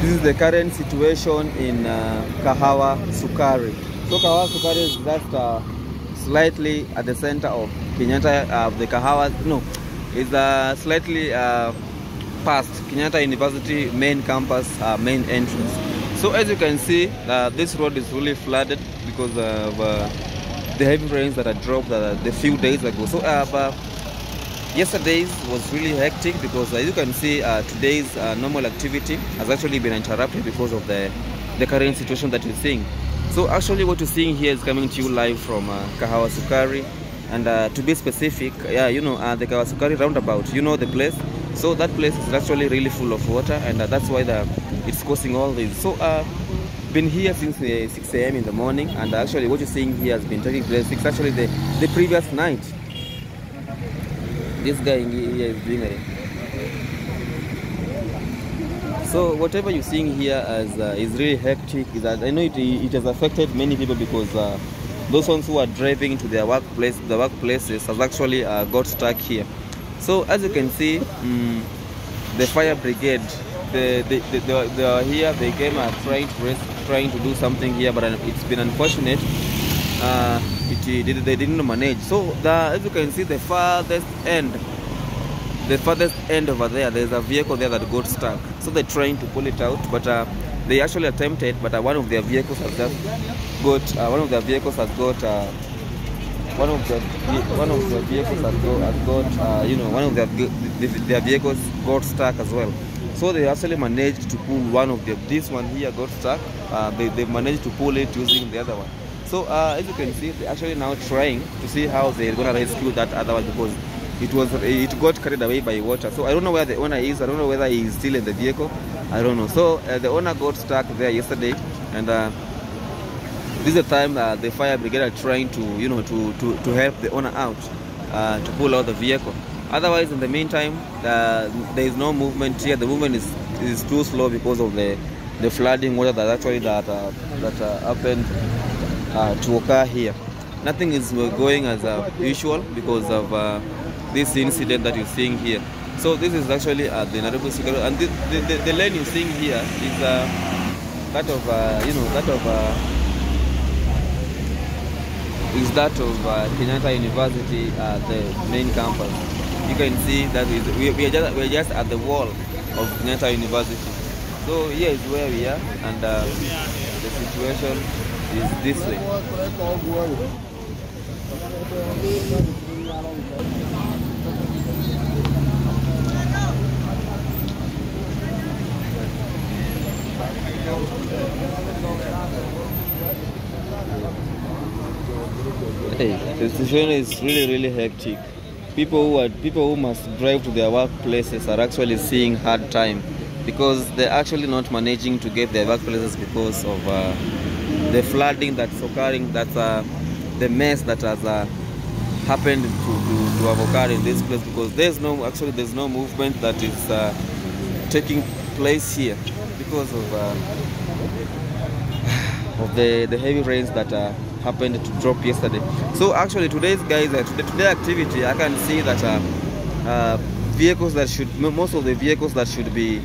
This is the current situation in Kahawa Sukari. So Kahawa Sukari is just slightly at the center of Kenyatta, the Kahawa, no, it's slightly past Kenyatta University main campus, main entrance. So as you can see, this road is really flooded because of the heavy rains that had dropped the few days ago. So yesterday's was really hectic because as you can see, today's normal activity has actually been interrupted because of the current situation that you're seeing. So actually what you're seeing here is coming to you live from Kahawa Sukari, and to be specific, yeah, you know, the Kahawa Sukari roundabout, you know the place. So that place is actually really full of water, and that's why it's causing all this. So been here since 6 a.m. in the morning, and actually what you're seeing here has been taking place. It's actually the previous night. This guy here is doing it. So whatever you're seeing here is really hectic. I know it has affected many people because those ones who are driving to their workplaces has actually got stuck here. So as you can see, the fire brigade, they are here. They came trying to do something here, but it's been unfortunate. They didn't manage. So as you can see, the farthest end over there's a vehicle there that got stuck. So they're trying to pull it out, but they actually attempted, but one of their vehicles has just got their vehicles got stuck as well. So they actually managed to pull one of them. This one here got stuck. They managed to pull it using the other one. So as you can see, they're actually now trying to see how they're gonna rescue that other one because it got carried away by water. So I don't know where the owner is. I don't know whether he's still in the vehicle. I don't know. So the owner got stuck there yesterday, and this is the time the fire brigade are trying to to help the owner out to pull out the vehicle. Otherwise, in the meantime, there is no movement here. The movement is too slow because of the flooding water that happened to occur here. Nothing is going as usual because of this incident that you're seeing here. So this is actually the Nairobi Sukari, and the lane you're seeing here is that of Kenyatta University, the main campus. You can see that we're just at the wall of Kenyatta University. So here is where we are, and the situation is this way. Hey, the situation is really hectic. people who must drive to their workplaces are actually seeing hard time, because they're actually not managing to get their workplaces because of the flooding that's occurring. That's the mess that has happened to have occurred in this place, because there's no movement that is taking place here because of the heavy rains that happened to drop yesterday. So actually today's today activity, I can see that vehicles that most of the vehicles that should be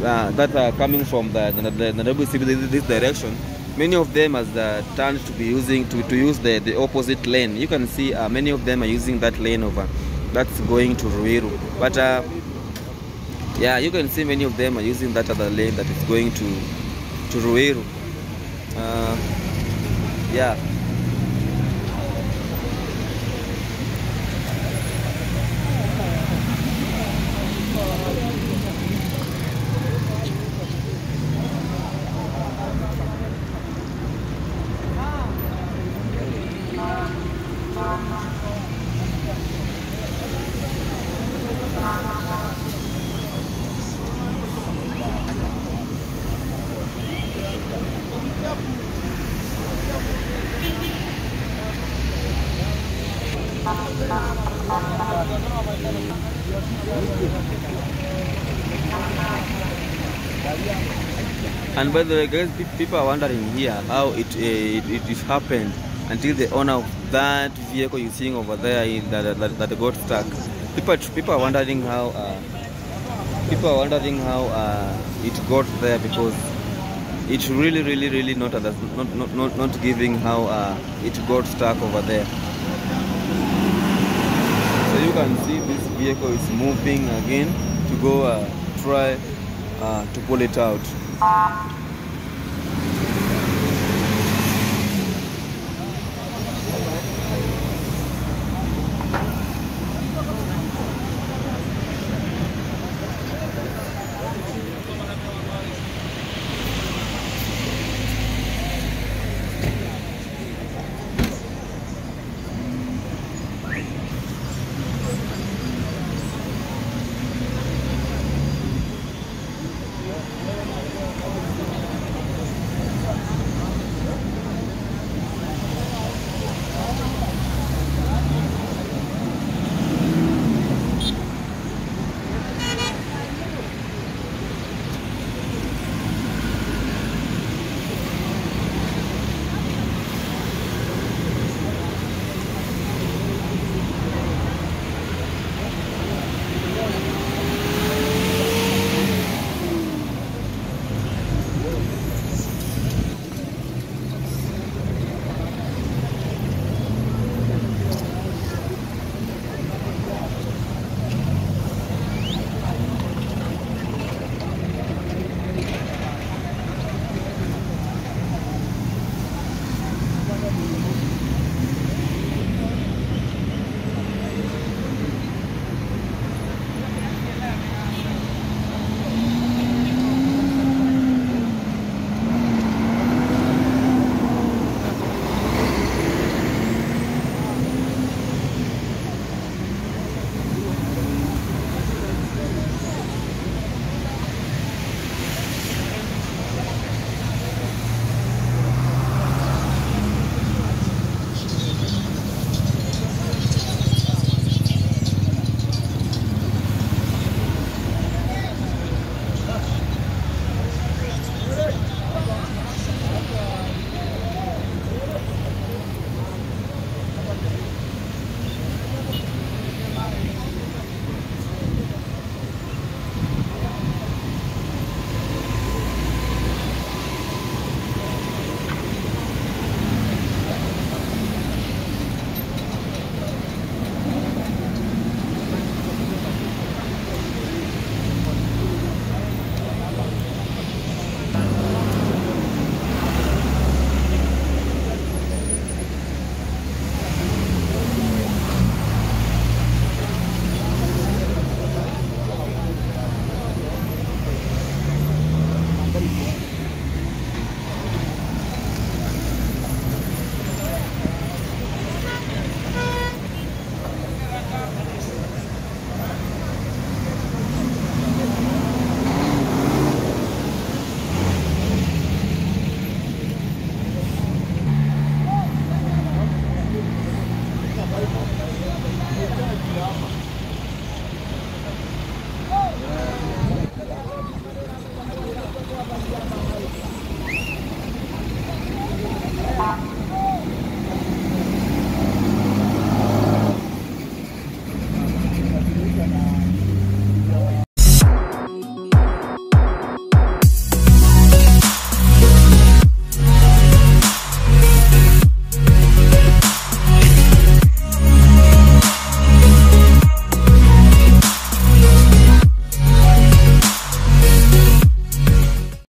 that are coming from the Nairobi CBD this direction, many of them has turned to be using to use the opposite lane. You can see many of them are using that lane over that's going to Ruiru. But yeah, you can see many of them are using that other lane that is going to Ruiru. Yeah. And by the way, guys, people are wondering here how it happened until the owner of that vehicle you're seeing over there that got stuck. People are wondering how it got there, because it's really not giving how it got stuck over there. So you can see this vehicle is moving again to go try to pull it out.